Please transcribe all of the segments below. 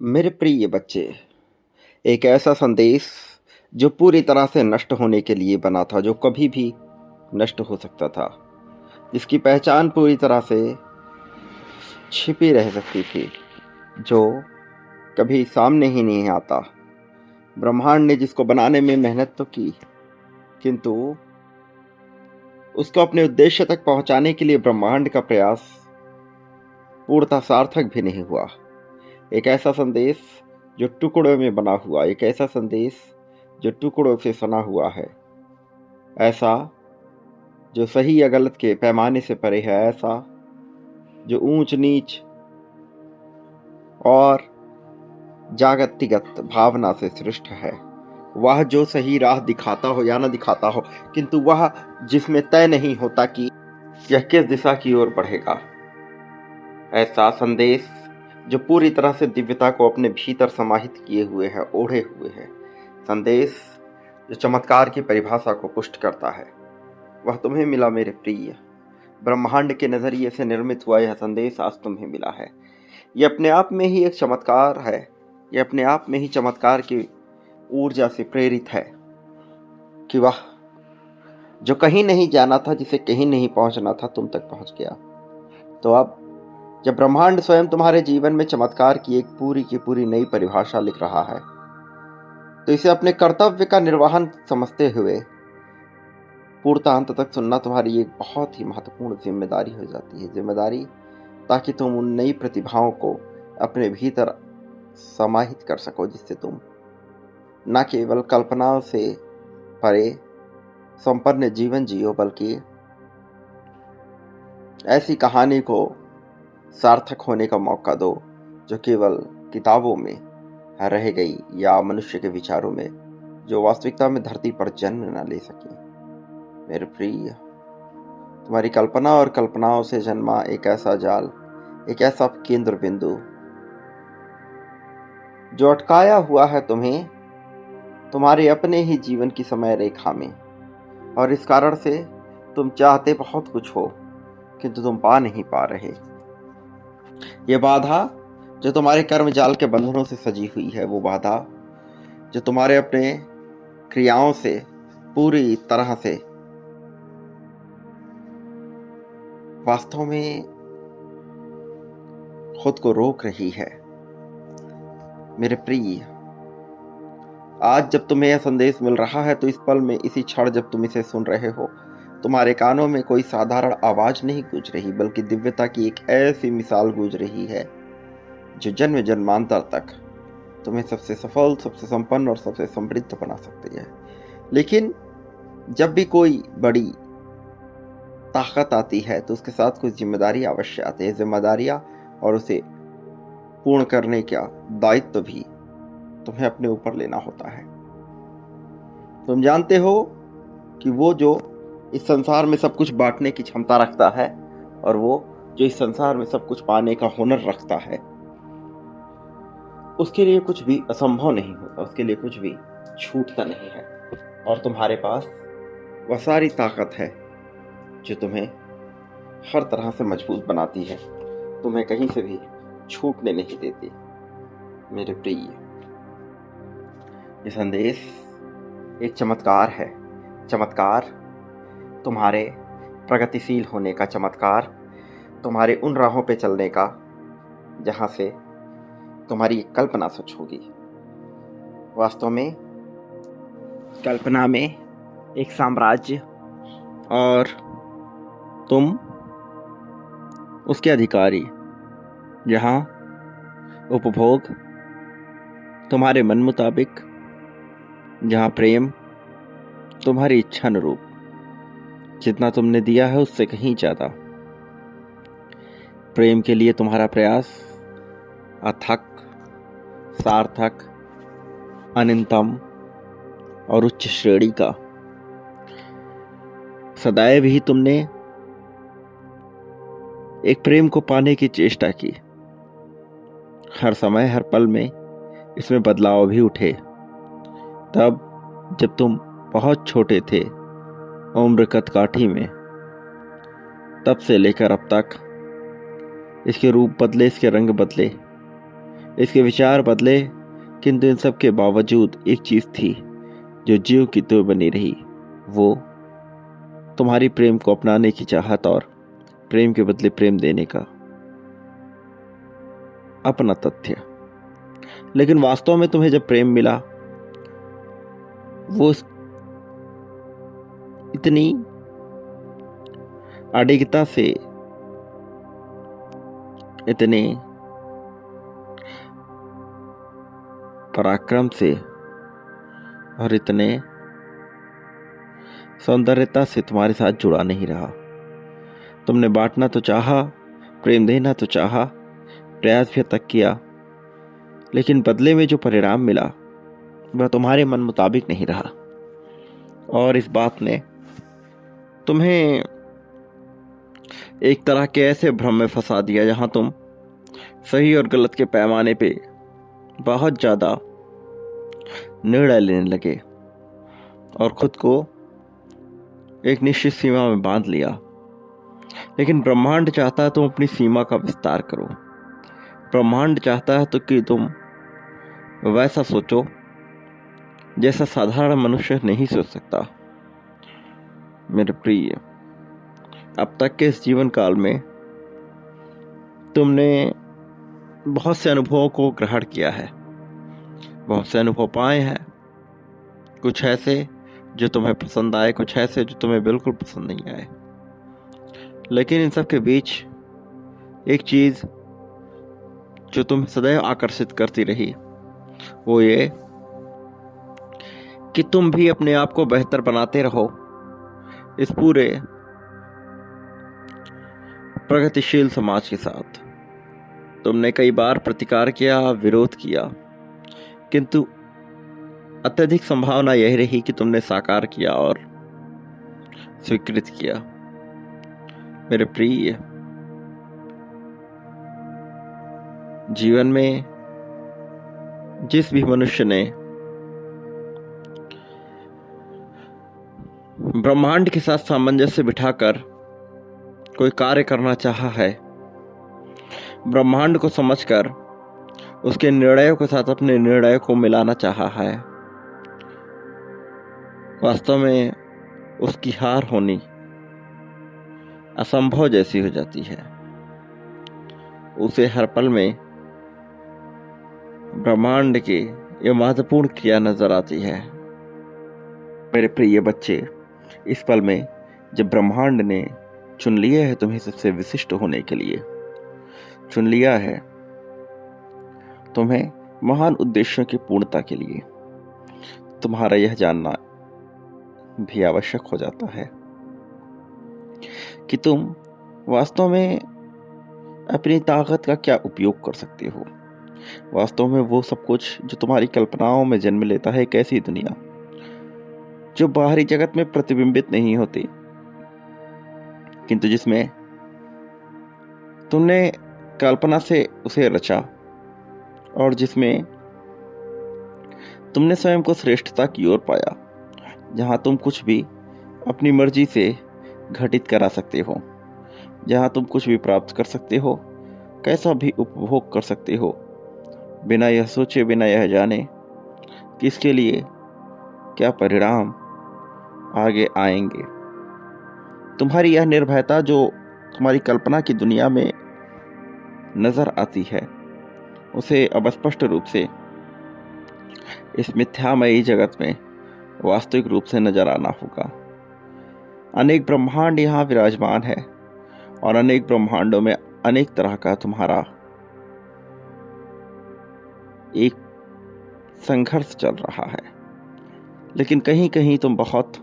मेरे प्रिय बच्चे, एक ऐसा संदेश जो पूरी तरह से नष्ट होने के लिए बना था, जो कभी भी नष्ट हो सकता था, जिसकी पहचान पूरी तरह से छिपी रह सकती थी, जो कभी सामने ही नहीं आता। ब्रह्मांड ने जिसको बनाने में मेहनत तो की, किंतु उसको अपने उद्देश्य तक पहुंचाने के लिए ब्रह्मांड का प्रयास पूर्णतः सार्थक भी नहीं हुआ। एक ऐसा संदेश जो टुकड़ों में बना हुआ, एक ऐसा संदेश जो टुकड़ों से सना हुआ है, ऐसा जो सही या गलत के पैमाने से परे है, ऐसा जो ऊंच नीच और जागतिगत भावना से सृष्ट है, वह जो सही राह दिखाता हो या न दिखाता हो, किंतु वह जिसमें तय नहीं होता कि यह किस दिशा की ओर बढ़ेगा। ऐसा संदेश जो पूरी तरह से दिव्यता को अपने भीतर समाहित किए हुए है, ओढ़े हुए है। संदेश जो चमत्कार की परिभाषा को पुष्ट करता है, वह तुम्हें मिला मेरे प्रिय। ब्रह्मांड के नजरिए से निर्मित हुआ यह संदेश आज तुम्हें मिला है। यह अपने आप में ही एक चमत्कार है। यह अपने आप में ही चमत्कार की ऊर्जा से प्रेरित है कि वह जो कहीं नहीं जाना था, जिसे कहीं नहीं पहुंचना था, तुम तक पहुंच गया। तो अब जब ब्रह्मांड स्वयं तुम्हारे जीवन में चमत्कार की एक पूरी की पूरी नई परिभाषा लिख रहा है, तो इसे अपने कर्तव्य का निर्वहन समझते हुए पूर्णतः अंत तक सुनना तुम्हारी एक बहुत ही महत्वपूर्ण जिम्मेदारी हो जाती है। जिम्मेदारी ताकि तुम उन नई प्रतिभाओं को अपने भीतर समाहित कर सको, जिससे तुम न केवल कल्पनाओं से परे संपन्न जीवन जियो, बल्कि ऐसी कहानी को सार्थक होने का मौका दो जो केवल किताबों में रह गई या मनुष्य के विचारों में, जो वास्तविकता में धरती पर जन्म न ले सकी। मेरे प्रिय, तुम्हारी कल्पना और कल्पनाओं से जन्मा एक ऐसा जाल, एक ऐसा केंद्र बिंदु जो अटकाया हुआ है तुम्हें तुम्हारे अपने ही जीवन की समय रेखा में, और इस कारण से तुम चाहते बहुत कुछ हो, किंतु तुम पा नहीं पा रहे। यह बाधा जो तुम्हारे कर्म जाल के बंधनों से सजी हुई है, वो बाधा जो तुम्हारे अपने क्रियाओं से पूरी तरह से वास्तव में खुद को रोक रही है। मेरे प्रिय, आज जब तुम्हें यह संदेश मिल रहा है, तो इस पल में, इसी क्षण जब तुम इसे सुन रहे हो, तुम्हारे कानों में कोई साधारण आवाज नहीं गूंज रही, बल्कि दिव्यता की एक ऐसी मिसाल गूंज रही है जो जन्म जन्मांतर तक तुम्हें सबसे सफल, सबसे संपन्न और सबसे समृद्ध बना सकती है। लेकिन जब भी कोई बड़ी ताकत आती है, तो उसके साथ कुछ जिम्मेदारी अवश्य आती है। जिम्मेदारियां और उसे पूर्ण करने का दायित्व भी तुम्हें अपने ऊपर लेना होता है। तुम जानते हो कि वो जो इस संसार में सब कुछ बांटने की क्षमता रखता है, और वो जो इस संसार में सब कुछ पाने का हुनर रखता है, उसके लिए कुछ भी असंभव नहीं होता, उसके लिए कुछ भी छूटता नहीं है। और तुम्हारे पास वह सारी ताकत है जो तुम्हें हर तरह से मजबूत बनाती है, तुम्हें कहीं से भी छूटने नहीं देती। मेरे प्रिय, ये संदेश एक चमत्कार है। चमत्कार तुम्हारे प्रगतिशील होने का, चमत्कार तुम्हारे उन राहों पे चलने का जहां से तुम्हारी कल्पना सच होगी। वास्तव में कल्पना में एक साम्राज्य और तुम उसके अधिकारी, जहां उपभोग तुम्हारे मन मुताबिक, जहां प्रेम तुम्हारी इच्छा अनुरूप, जितना तुमने दिया है उससे कहीं ज्यादा। प्रेम के लिए तुम्हारा प्रयास अथक, सार्थक, अनंतम और उच्च श्रेणी का। सदैव ही तुमने एक प्रेम को पाने की चेष्टा की। हर समय, हर पल में इसमें बदलाव भी उठे। तब जब तुम बहुत छोटे थे, उम्र कदकाठी में, तब से लेकर अब तक इसके रूप बदले, इसके रंग बदले, इसके विचार बदले, किंतु इन सब के बावजूद एक चीज थी जो ज्यों की त्यों बनी रही, वो तुम्हारी प्रेम को अपनाने की चाहत और प्रेम के बदले प्रेम देने का अपना तथ्य। लेकिन वास्तव में तुम्हें जब प्रेम मिला, वो इतनी अडिगता से, इतने पराक्रम से और इतने सौंदर्यता से तुम्हारे साथ जुड़ा नहीं रहा। तुमने बांटना तो चाहा, प्रेम देना तो चाहा, प्रयास भी तक किया, लेकिन बदले में जो परिणाम मिला वह तुम्हारे मन मुताबिक नहीं रहा। और इस बात ने तुम्हें एक तरह के ऐसे भ्रम में फंसा दिया जहां तुम सही और गलत के पैमाने पे बहुत ज्यादा निर्णय लेने लगे और खुद को एक निश्चित सीमा में बांध लिया। लेकिन ब्रह्मांड चाहता है तुम अपनी सीमा का विस्तार करो। ब्रह्मांड चाहता है तो कि तुम वैसा सोचो जैसा साधारण मनुष्य नहीं सोच सकता। मेरे प्रिय, अब तक के इस जीवन काल में तुमने बहुत से अनुभवों को ग्रहण किया है, बहुत से अनुभव पाए हैं, कुछ ऐसे जो तुम्हें पसंद आए, कुछ ऐसे जो तुम्हें बिल्कुल पसंद नहीं आए। लेकिन इन सब के बीच एक चीज जो तुम्हें सदैव आकर्षित करती रही, वो ये कि तुम भी अपने आप को बेहतर बनाते रहो इस पूरे प्रगतिशील समाज के साथ। तुमने कई बार प्रतिकार किया, विरोध किया, किंतु अत्यधिक संभावना यही रही कि तुमने साकार किया और स्वीकृत किया। मेरे प्रिय, जीवन में जिस भी मनुष्य ने ब्रह्मांड के साथ सामंजस्य बिठाकर कोई कार्य करना चाहा है, ब्रह्मांड को समझकर उसके निर्णयों के साथ अपने निर्णय को मिलाना चाहा है, वास्तव में उसकी हार होनी असंभव जैसी हो जाती है। उसे हर पल में ब्रह्मांड की ये महत्वपूर्ण क्रिया नजर आती है। मेरे प्रिय बच्चे, इस पल में जब ब्रह्मांड ने चुन लिया है तुम्हें सबसे विशिष्ट होने के लिए, चुन लिया है तुम्हें महान उद्देश्यों की पूर्णता के लिए, तुम्हारा यह जानना भी आवश्यक हो जाता है कि तुम वास्तव में अपनी ताकत का क्या उपयोग कर सकते हो। वास्तव में वो सब कुछ जो तुम्हारी कल्पनाओं में जन्म लेता है, एक ऐसी दुनिया जो बाहरी जगत में प्रतिबिंबित नहीं होती, किंतु जिसमें तुमने कल्पना से उसे रचा और जिसमें तुमने स्वयं को श्रेष्ठता की ओर पाया, जहां तुम कुछ भी अपनी मर्जी से घटित करा सकते हो, जहां तुम कुछ भी प्राप्त कर सकते हो, कैसा भी उपभोग कर सकते हो, बिना यह सोचे, बिना यह जाने कि इसके लिए क्या परिणाम आगे आएंगे। तुम्हारी यह निर्भयता जो तुम्हारी कल्पना की दुनिया में नजर आती है, उसे अब स्पष्ट रूप से इस मिथ्यामयी जगत में वास्तविक रूप से नजर आना होगा। अनेक ब्रह्मांड यहाँ विराजमान है और अनेक ब्रह्मांडों में अनेक तरह का तुम्हारा एक संघर्ष चल रहा है, लेकिन कहीं कहीं तुम बहुत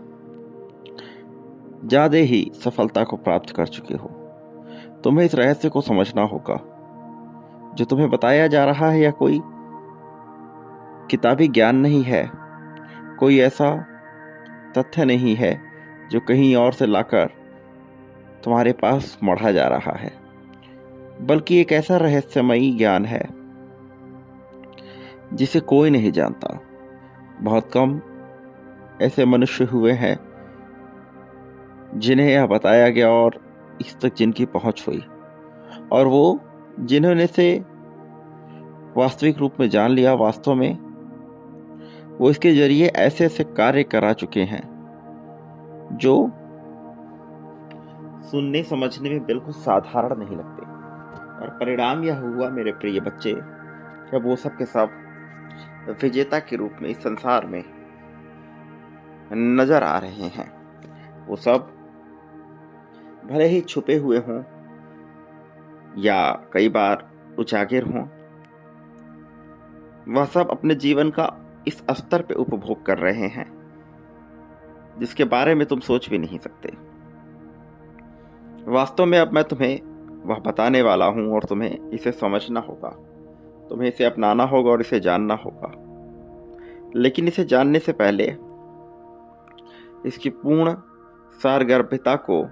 ज्यादा ही सफलता को प्राप्त कर चुके हो। तुम्हें इस रहस्य को समझना होगा। जो तुम्हें बताया जा रहा है या कोई किताबी ज्ञान नहीं है, कोई ऐसा तथ्य नहीं है जो कहीं और से लाकर तुम्हारे पास मढ़ा जा रहा है, बल्कि एक ऐसा रहस्यमयी ज्ञान है जिसे कोई नहीं जानता। बहुत कम ऐसे मनुष्य हुए हैं जिन्हें यह बताया गया और इस तक जिनकी पहुंच हुई, और वो जिन्होंने से वास्तविक रूप में जान लिया, वास्तव में वो इसके जरिए ऐसे ऐसे कार्य करा चुके हैं जो सुनने समझने में बिल्कुल साधारण नहीं लगते। और परिणाम यह हुआ मेरे प्रिय बच्चे, जब वो सब के सब विजेता के रूप में इस संसार में नजर आ रहे हैं। वो सब भले ही छुपे हुए हों या कई बार उजागर हों, वह सब अपने जीवन का इस स्तर पे उपभोग कर रहे हैं जिसके बारे में तुम सोच भी नहीं सकते। वास्तव में अब मैं तुम्हें वह बताने वाला हूं और तुम्हें इसे समझना होगा, तुम्हें इसे अपनाना होगा और इसे जानना होगा। लेकिन इसे जानने से पहले, इसकी पूर्ण सारगर्भिता को,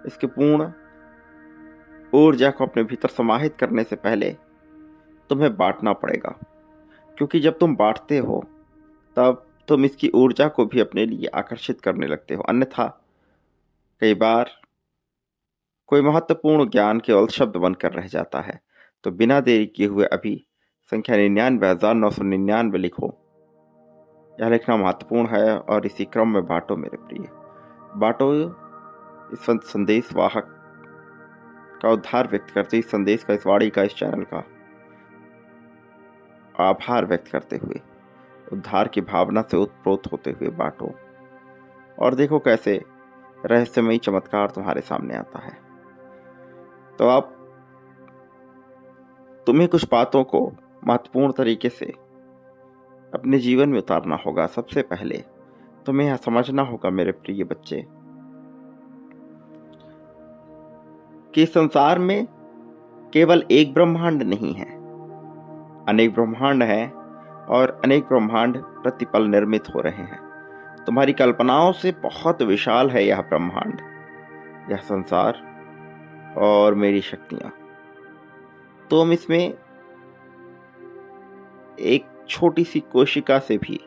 इसकी पूर्ण ऊर्जा को अपने भीतर समाहित करने से पहले तुम्हें बांटना पड़ेगा। क्योंकि जब तुम बांटते हो तब तुम इसकी ऊर्जा को भी अपने लिए आकर्षित करने लगते हो। अन्यथा कई बार कोई महत्वपूर्ण ज्ञान केवल शब्द बनकर रह जाता है। तो बिना देरी किए हुए अभी संख्या 99,999 लिखो। यह लिखना महत्वपूर्ण है और इसी क्रम में बांटो मेरे प्रिय। बांटो इस संदेश वाहक का उद्धार व्यक्त करते, इस संदेश का, इस वाणी का, इस चैनल का आभार व्यक्त करते हुए, उद्धार की भावना से उत्प्रोत होते हुए बांटो। और देखो कैसे रहस्यमयी चमत्कार तुम्हारे सामने आता है। तो अब तुम्हें कुछ बातों को महत्वपूर्ण तरीके से अपने जीवन में उतारना होगा। सबसे पहले तुम्हें यह समझना होगा मेरे प्रिय बच्चे कि संसार में केवल एक ब्रह्मांड नहीं है, अनेक ब्रह्मांड हैं और अनेक ब्रह्मांड प्रतिपल निर्मित हो रहे हैं। तुम्हारी कल्पनाओं से बहुत विशाल है यह ब्रह्मांड, यह संसार और मेरी शक्तियां। तुम इसमें एक छोटी सी कोशिका से भी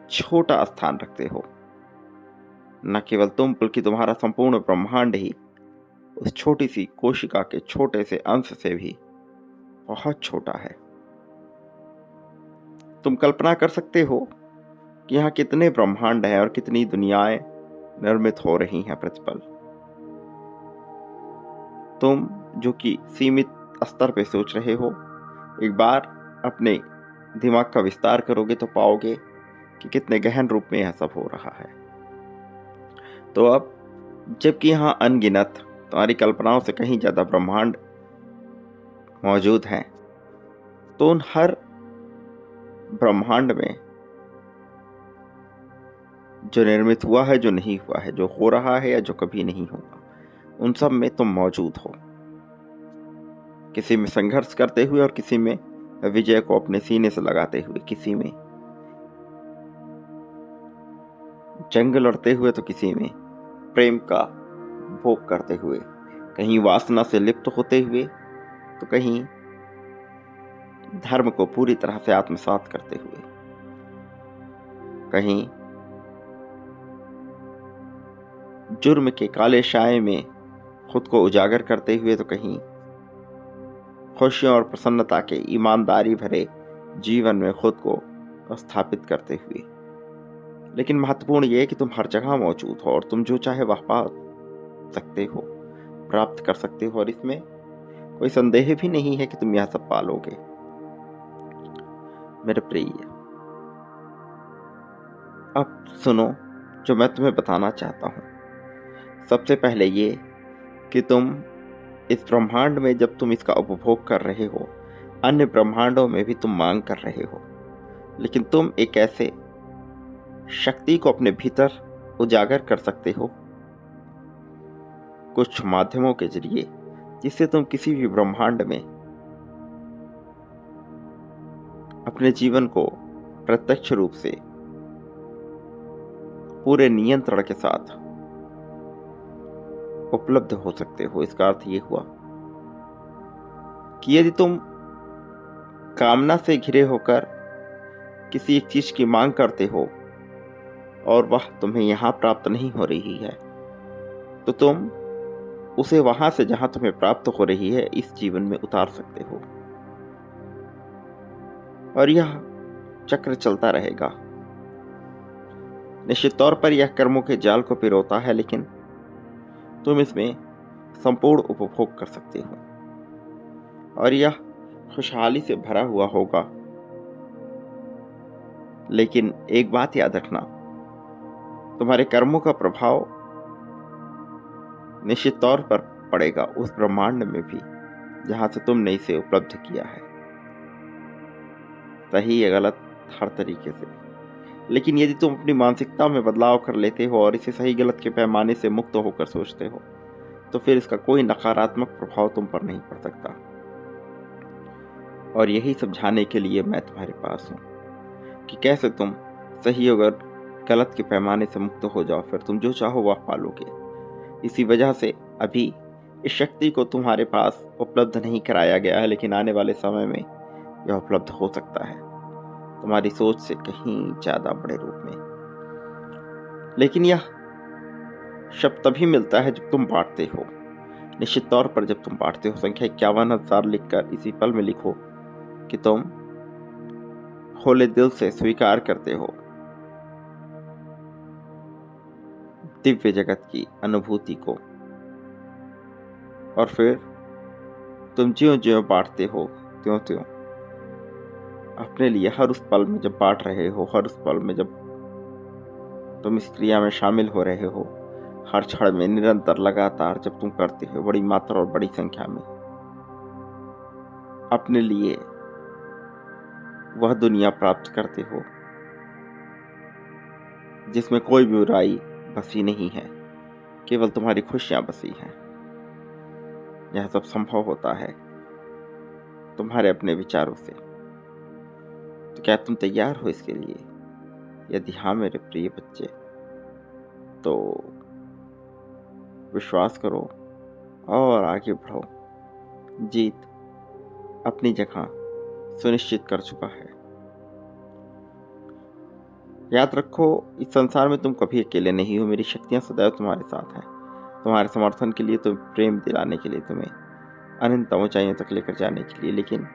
छोटा स्थान रखते हो। न केवल तुम बल्कि तुम्हारा संपूर्ण ब्रह्मांड ही उस छोटी सी कोशिका के छोटे से अंश से भी बहुत छोटा है। तुम कल्पना कर सकते हो कि यहाँ कितने ब्रह्मांड हैं और कितनी दुनियाएं निर्मित हो रही हैं प्रतिपल। तुम जो कि सीमित स्तर पे सोच रहे हो, एक बार अपने दिमाग का विस्तार करोगे तो पाओगे कि कितने गहन रूप में यह सब हो रहा है। तो अब जबकि यहाँ अनगिनत, तुम्हारी कल्पनाओं से कहीं ज्यादा ब्रह्मांड मौजूद हैं, तो उन हर ब्रह्मांड में जो निर्मित हुआ है, जो नहीं हुआ है, जो हो रहा है या जो कभी नहीं होगा, उन सब में तुम मौजूद हो। किसी में संघर्ष करते हुए और किसी में विजय को अपने सीने से लगाते हुए, किसी में जंग लड़ते हुए तो किसी में प्रेम का भोग करते हुए, कहीं वासना से लिप्त होते हुए तो कहीं धर्म को पूरी तरह से आत्मसात करते हुए, कहीं जुर्म के काले साये में खुद को उजागर करते हुए तो कहीं खुशियों और प्रसन्नता के ईमानदारी भरे जीवन में खुद को स्थापित करते हुए। लेकिन महत्वपूर्ण यह है कि तुम हर जगह मौजूद हो और तुम जो चाहे वह पा सकते हो, प्राप्त कर सकते हो, और इसमें कोई संदेह भी नहीं है कि तुम यह सब पालोगे मेरे प्रिय। अब सुनो जो मैं तुम्हें बताना चाहता हूं। सबसे पहले ये कि तुम इस ब्रह्मांड में जब तुम इसका उपभोग कर रहे हो, अन्य ब्रह्मांडों में भी तुम मांग कर रहे हो, लेकिन तुम एक ऐसे शक्ति को अपने भीतर उजागर कर सकते हो कुछ माध्यमों के जरिए, जिससे तुम किसी भी ब्रह्मांड में अपने जीवन को प्रत्यक्ष रूप से पूरे नियंत्रण के साथ उपलब्ध हो सकते हो। इसका अर्थ ये हुआ कि यदि तुम कामना से घिरे होकर किसी एक चीज की मांग करते हो और वह तुम्हें यहां प्राप्त नहीं हो रही है, तो तुम उसे वहां से जहां तुम्हें प्राप्त हो रही है इस जीवन में उतार सकते हो। और यह चक्र चलता रहेगा। निश्चित तौर पर यह कर्मों के जाल को पिरोता है, लेकिन तुम इसमें संपूर्ण उपभोग कर सकते हो और यह खुशहाली से भरा हुआ होगा। लेकिन एक बात याद रखना, तुम्हारे कर्मों का प्रभाव निश्चित तौर पर पड़ेगा उस ब्रह्मांड में भी जहां से तुमने इसे उपलब्ध किया है, सही या गलत हर तरीके से। लेकिन यदि तुम अपनी मानसिकता में बदलाव कर लेते हो और इसे सही गलत के पैमाने से मुक्त होकर सोचते हो, तो फिर इसका कोई नकारात्मक प्रभाव तुम पर नहीं पड़ सकता। और यही समझाने के लिए मैं तुम्हारे पास हूं कि कैसे तुम सही और गलत के पैमाने से मुक्त हो जाओ, फिर तुम जो चाहो वह पालोगे। इसी वजह से अभी इस शक्ति को तुम्हारे पास उपलब्ध नहीं कराया गया है, लेकिन आने वाले समय में यह उपलब्ध हो सकता है तुम्हारी सोच से कहीं ज्यादा बड़े रूप में। लेकिन यह शब्द तभी मिलता है जब तुम बांटते हो। निश्चित तौर पर जब तुम बांटते हो, संख्या 51,000 लिखकर इसी पल में लिखो कि तुम खुले दिल से स्वीकार करते हो दिव्य जगत की अनुभूति को। और फिर तुम ज्यों ज्यों बांटते हो त्यों त्यों अपने लिए हर उस पल में जब बांट रहे हो, हर उस पल में जब तुम इस क्रिया में शामिल हो रहे हो, हर क्षण में निरंतर लगातार जब तुम करते हो बड़ी मात्रा और बड़ी संख्या में, अपने लिए वह दुनिया प्राप्त करते हो जिसमें कोई बुराई बसी नहीं है, केवल तुम्हारी खुशियां बसी हैं। यह सब संभव होता है तुम्हारे अपने विचारों से। तो क्या तुम तैयार हो इसके लिए? यदि हाँ मेरे प्रिय बच्चे, तो विश्वास करो और आगे बढ़ो। जीत अपनी जगह सुनिश्चित कर चुका है। याद रखो, इस संसार में तुम कभी अकेले नहीं हो। मेरी शक्तियां सदैव तुम्हारे साथ हैं, तुम्हारे समर्थन के लिए, तुम्हें प्रेम दिलाने के लिए, तुम्हें अनंत ऊंचाइयों तक लेकर जाने के लिए। लेकिन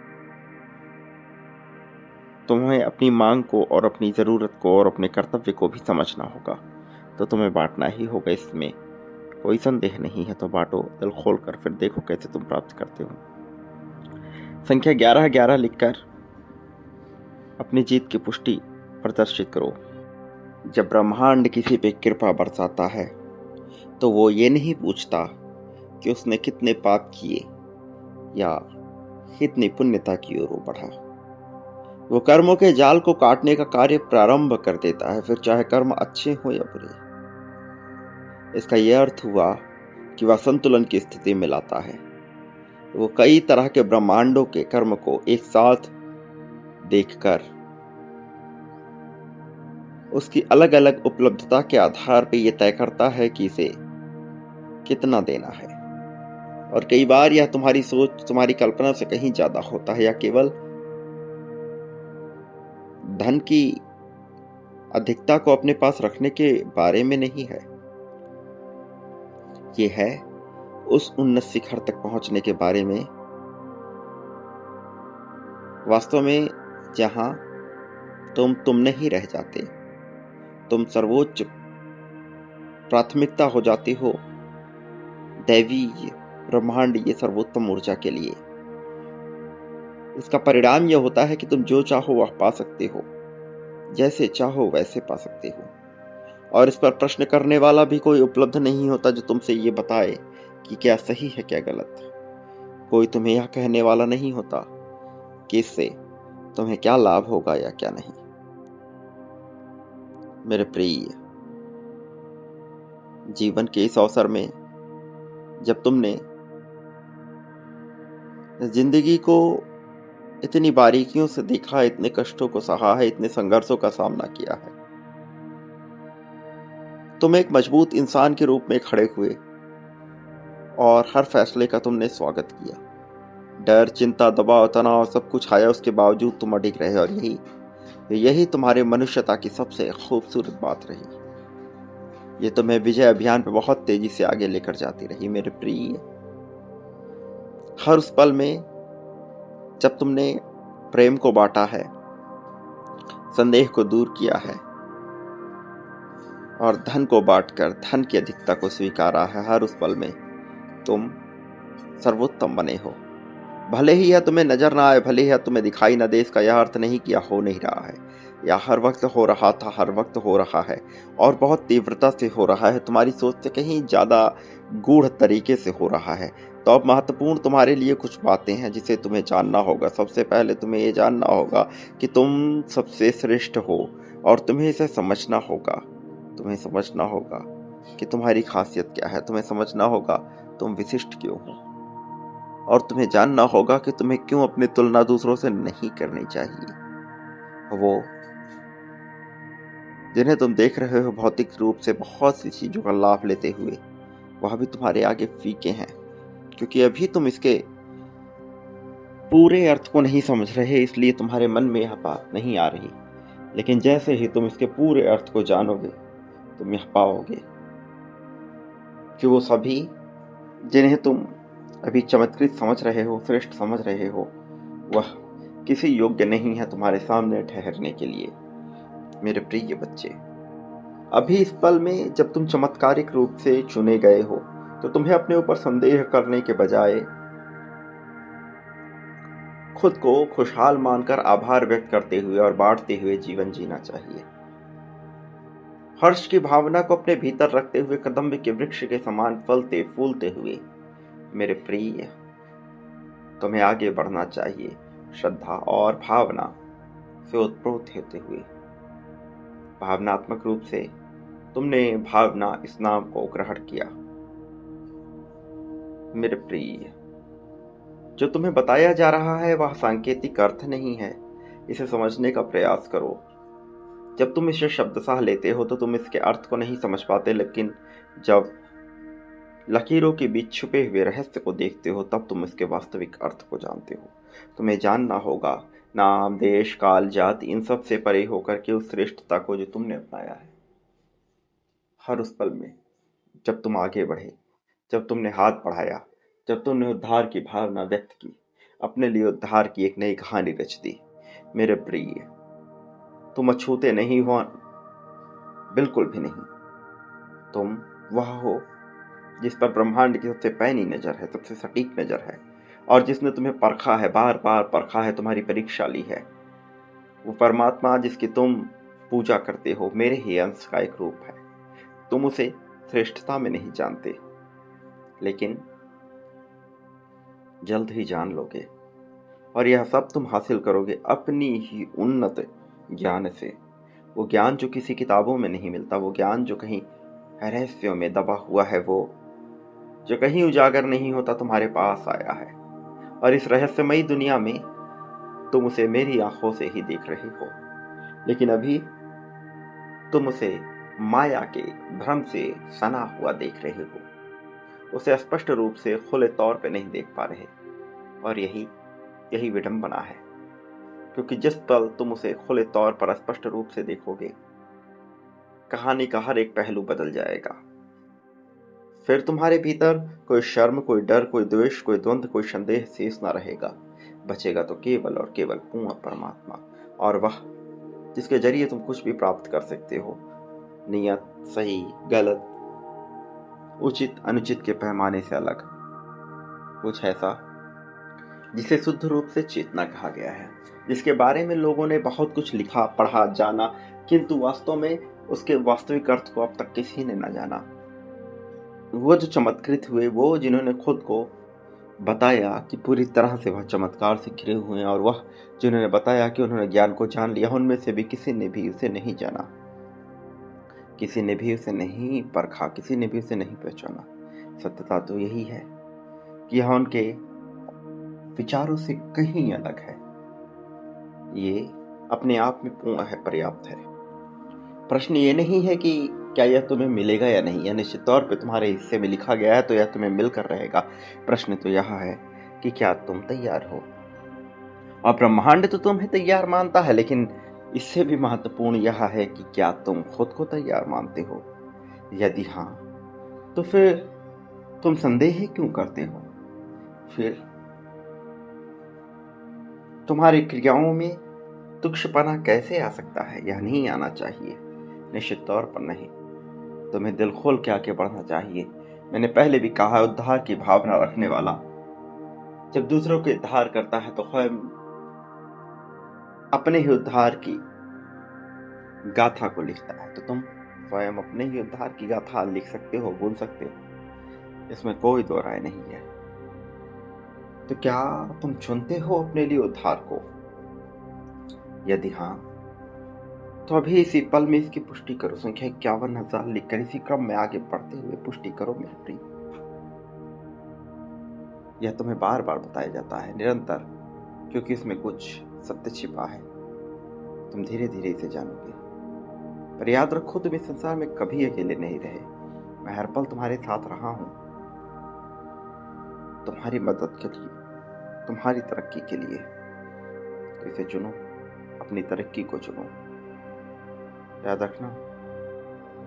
तुम्हें अपनी मांग को और अपनी जरूरत को और अपने कर्तव्य को भी समझना होगा। तो तुम्हें बांटना ही होगा, इसमें कोई संदेह नहीं है। तो बांटो दिल खोल कर, फिर देखो कैसे तुम प्राप्त करते हो। संख्या 1111 लिखकर अपनी जीत की पुष्टि प्रदर्शित करो। जब ब्रह्मांड किसी पे कृपा बरसाता है तो वो ये नहीं पूछता कि उसने कितने पाप किए या कितनी पुण्यता की ओर बढ़ा। वो कर्मों के जाल को काटने का कार्य प्रारंभ कर देता है, फिर चाहे कर्म अच्छे हो या बुरे। इसका यह अर्थ हुआ कि वह संतुलन की स्थिति में लाता है। वो कई तरह के ब्रह्मांडों के कर्म को एक साथ देखकर उसकी अलग अलग उपलब्धता के आधार पर यह तय करता है कि इसे कितना देना है। और कई बार यह तुम्हारी सोच, तुम्हारी कल्पना से कहीं ज्यादा होता है, या केवल धन की अधिकता को अपने पास रखने के बारे में नहीं है। ये है उस उन्नत शिखर तक पहुंचने के बारे में, वास्तव में जहां तुम नहीं रह जाते, तुम सर्वोच्च प्राथमिकता हो जाते हो दैवी ब्रह्मांड ये सर्वोत्तम ऊर्जा के लिए। इसका परिणाम यह होता है कि तुम जो चाहो वह पा सकते हो, जैसे चाहो वैसे पा सकते हो। और इस पर प्रश्न करने वाला भी कोई उपलब्ध नहीं होता जो तुमसे ये बताए कि क्या सही है क्या गलत। कोई तुम्हें यह कहने वाला नहीं होता कि इससे तुम्हें क्या लाभ होगा या क्या नहीं। मेरे प्रिय, जीवन के इस अवसर में जब तुमने जिंदगी को इतनी बारीकियों से देखा, इतने कष्टों को सहा है, इतने संघर्षों का सामना किया है, तुम एक मजबूत इंसान के रूप में खड़े हुए और हर फैसले का तुमने स्वागत किया। डर, चिंता, दबाव, तनाव सब कुछ आया, उसके बावजूद तुम अडिग रहे। और यही तुम्हारे मनुष्यता की सबसे खूबसूरत बात रही। ये तुम्हें विजय अभियान पे बहुत तेजी से आगे लेकर जाती रही। मेरे प्रिय, हर उस पल में जब तुमने प्रेम को बांटा है, संदेह को दूर किया है और धन को बांटकर धन की अधिकता को स्वीकारा है। हर उस पल में तुम सर्वोत्तम बने हो। भले ही यह तुम्हें नजर ना आए, भले ही यह तुम्हें दिखाई न दे, इसका यह अर्थ नहीं कि यह हो नहीं रहा है। यह हर वक्त हो रहा था, हर वक्त हो रहा है और बहुत तीव्रता से हो रहा है। तुम्हारी सोच से कहीं ज्यादा गूढ़ तरीके से हो रहा है। तो अब महत्वपूर्ण तुम्हारे लिए कुछ बातें हैं जिसे तुम्हें जानना होगा। सबसे पहले तुम्हें ये जानना होगा कि तुम सबसे श्रेष्ठ हो और तुम्हें इसे समझना होगा। तुम्हें समझना होगा कि तुम्हारी खासियत क्या है। तुम्हें समझना होगा तुम विशिष्ट क्यों हो और तुम्हें जानना होगा कि तुम्हें क्यों अपनी तुलना दूसरों से नहीं करनी चाहिए। वो जिन्हें तुम देख रहे हो भौतिक रूप से बहुत सी चीजों का लाभ लेते हुए, वह भी तुम्हारे आगे फीके हैं, क्योंकि अभी तुम इसके पूरे अर्थ को नहीं समझ रहे, इसलिए तुम्हारे मन में यह बात नहीं आ रही। लेकिन जैसे ही तुम इसके पूरे अर्थ को जानोगे, तुम यह पाओगे कि वो सभी जिन्हें तुम अभी चमत्कृत समझ रहे हो, श्रेष्ठ समझ रहे हो, वह किसी योग्य नहीं है तुम्हारे सामने ठहरने के लिए। मेरे प्रिय बच्चे, अभी इस पल में जब तुम चमत्कारिक रूप से चुने गए हो, तो तुम्हें अपने ऊपर संदेह करने के बजाय खुद को खुशहाल मानकर आभार व्यक्त करते हुए और बांटते हुए जीवन जीना चाहिए। हर्ष की भावना को अपने भीतर रखते हुए कदम्ब के वृक्ष के समान फलते फूलते हुए मेरे प्रिय, तुम्हें आगे बढ़ना चाहिए श्रद्धा और भावना से उत्प्रोत होते हुए। भावनात्मक रूप से तुमने भावना इस नाम को ग्रहण किया। मेरे प्रिय, जो तुम्हें बताया जा रहा है वह सांकेतिक अर्थ नहीं है। इसे समझने का प्रयास करो। जब तुम इसे शब्दशः लेते हो तो तुम इसके अर्थ को नहीं समझ पाते, लेकिन जब लकीरों के बीच छुपे हुए रहस्य को देखते हो तब तुम इसके वास्तविक अर्थ को जानते हो। तुम्हें जानना होगा नाम, देश, काल, जाति, इन सब से परे होकर के उस श्रेष्ठता को जो तुमने अपनाया है। हर उस पल में जब तुम आगे बढ़े, जब तुमने हाथ बढ़ाया, जब तुमने उद्धार की भावना व्यक्त की, अपने लिए उद्धार की एक नई कहानी रच दी, मेरे प्रिय, तुम अछूते नहीं हो, बिल्कुल भी नहीं। तुम वह हो जिस पर ब्रह्मांड की सबसे पैनी नजर है, सबसे सटीक नजर है, और जिसने तुम्हें परखा है, बार बार परखा है, तुम्हारी परीक्षा ली है। वो परमात्मा जिसकी तुम पूजा करते हो मेरे ही अंश का एक रूप है। तुम उसे श्रेष्ठता में नहीं जानते, लेकिन जल्द ही जान लोगे, और यह सब तुम हासिल करोगे अपनी ही उन्नत ज्ञान से। वो ज्ञान जो किसी किताबों में नहीं मिलता, वो ज्ञान जो कहीं रहस्यों में दबा हुआ है, वो जो कहीं उजागर नहीं होता, तुम्हारे पास आया है। और इस रहस्यमयी दुनिया में तुम उसे मेरी आंखों से ही देख रहे हो, लेकिन अभी तुम उसे माया के भ्रम से सना हुआ देख रहे हो। उसे स्पष्ट रूप से खुले तौर पे नहीं देख पा रहे, और यही विडंबना है, क्योंकि जिस पल तुम उसे खुले तौर पर स्पष्ट रूप से देखोगे, कहानी का हर एक पहलू बदल जाएगा। फिर तुम्हारे भीतर कोई शर्म, कोई डर, कोई द्वेष, कोई द्वंद्व, कोई संदेह शेष न रहेगा। बचेगा तो केवल और केवल पूर्ण परमात्मा, और वह जिसके जरिए तुम कुछ भी प्राप्त कर सकते हो। नियत, सही, गलत, उचित, अनुचित के पैमाने से अलग, कुछ ऐसा जिसे शुद्ध रूप से चेतना कहा गया है, जिसके बारे में लोगों ने बहुत कुछ लिखा, पढ़ा, जाना, किंतु वास्तव में उसके वास्तविक अर्थ को अब तक किसी ने न जाना। वो जो चमत्कृत हुए, वो जिन्होंने खुद को बताया कि पूरी तरह से वह चमत्कार से घिरे हुए हैं, और वह जिन्होंने बताया कि उन्होंने ज्ञान को जान लिया, उनमें से भी किसी ने भी उसे नहीं जाना, किसी ने भी उसे नहीं परखा, किसी ने भी उसे नहीं पहचाना। सत्यता तो यही है कि यह उनके विचारों से कहीं अलग है। ये अपने आप में पूर्ण है, पर्याप्त है। प्रश्न ये नहीं है कि क्या यह तुम्हें मिलेगा या नहीं, यह निश्चित तौर पे तुम्हारे हिस्से में लिखा गया है तो यह तुम्हें मिलकर रहेगा। प्रश्न तो यह है कि क्या तुम तैयार हो। और ब्रह्मांड तो तुम्हें तैयार मानता है, लेकिन इससे भी महत्वपूर्ण यह है कि क्या तुम खुद को तैयार मानते हो। यदि हाँ, तो फिर तुम संदेह क्यों करते हो। फिर तुम्हारी क्रियाओं में तुच्छपना कैसे आ सकता है? यह नहीं आना चाहिए, निश्चित तौर पर नहीं। तुम्हें दिल खोल के आगे बढ़ना चाहिए। मैंने पहले भी कहा, उद्धार की भावना रखने वाला जब दूसरों के उद्धार करता है तो स्वयं अपने ही उद्धार की गाथा को लिखता है। तो तुम स्वयं अपने ही उद्धार की गाथा लिख सकते हो, बोल सकते हो, इसमें कोई दो राय नहीं है। तो क्या तुम चुनते हो अपने लिए उद्धार को? यदि हाँ, तो अभी इसी पल में इसकी पुष्टि करो। संख्या 51,000 लिखकर इसी क्रम में आगे बढ़ते हुए पुष्टि करो मेरे प्रिय। यह तुम्हें बार बार बताया जाता है निरंतर, क्योंकि इसमें कुछ सत्य छिपा है। तुम धीरे धीरे इसे जानोगे। पर याद रखो, तुम इस संसार में कभी अकेले नहीं रहे। मैं हर पल तुम्हारे साथ रहा हूं, तुम्हारी मदद के लिए, तुम्हारी तरक्की के लिए। तो इसे चुनो, अपनी तरक्की को चुनो। याद रखना,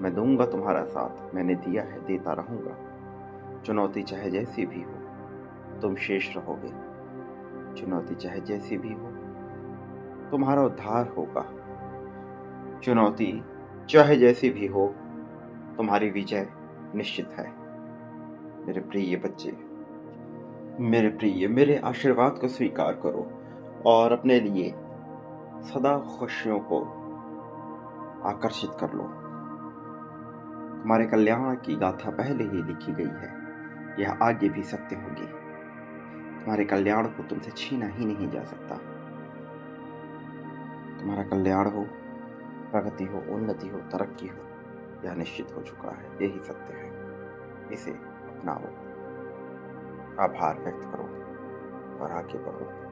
मैं दूंगा तुम्हारा साथ, मैंने दिया है, देता रहूंगा। चुनौती चाहे जैसी भी हो, तुम शेष रहोगे। चुनौती चाहे जैसी भी हो, तुम्हारा उद्धार होगा। चुनौती चाहे जैसी भी हो, तुम्हारी विजय निश्चित है। मेरे प्रिय बच्चे, मेरे प्रिय, मेरे आशीर्वाद को स्वीकार करो और अपने लिए सदा खुशियों को आकर्षित कर लो। तुम्हारे कल्याण की गाथा पहले ही लिखी गई है, यह आगे भी सत्य होगी। तुम्हारे कल्याण को तुमसे छीना ही नहीं जा सकता। तुम्हारा कल्याण हो, प्रगति हो, उन्नति हो, तरक्की हो, यह निश्चित हो चुका है। यही सत्य है, इसे अपनाओ, आभार व्यक्त करो और आगे बढ़ो।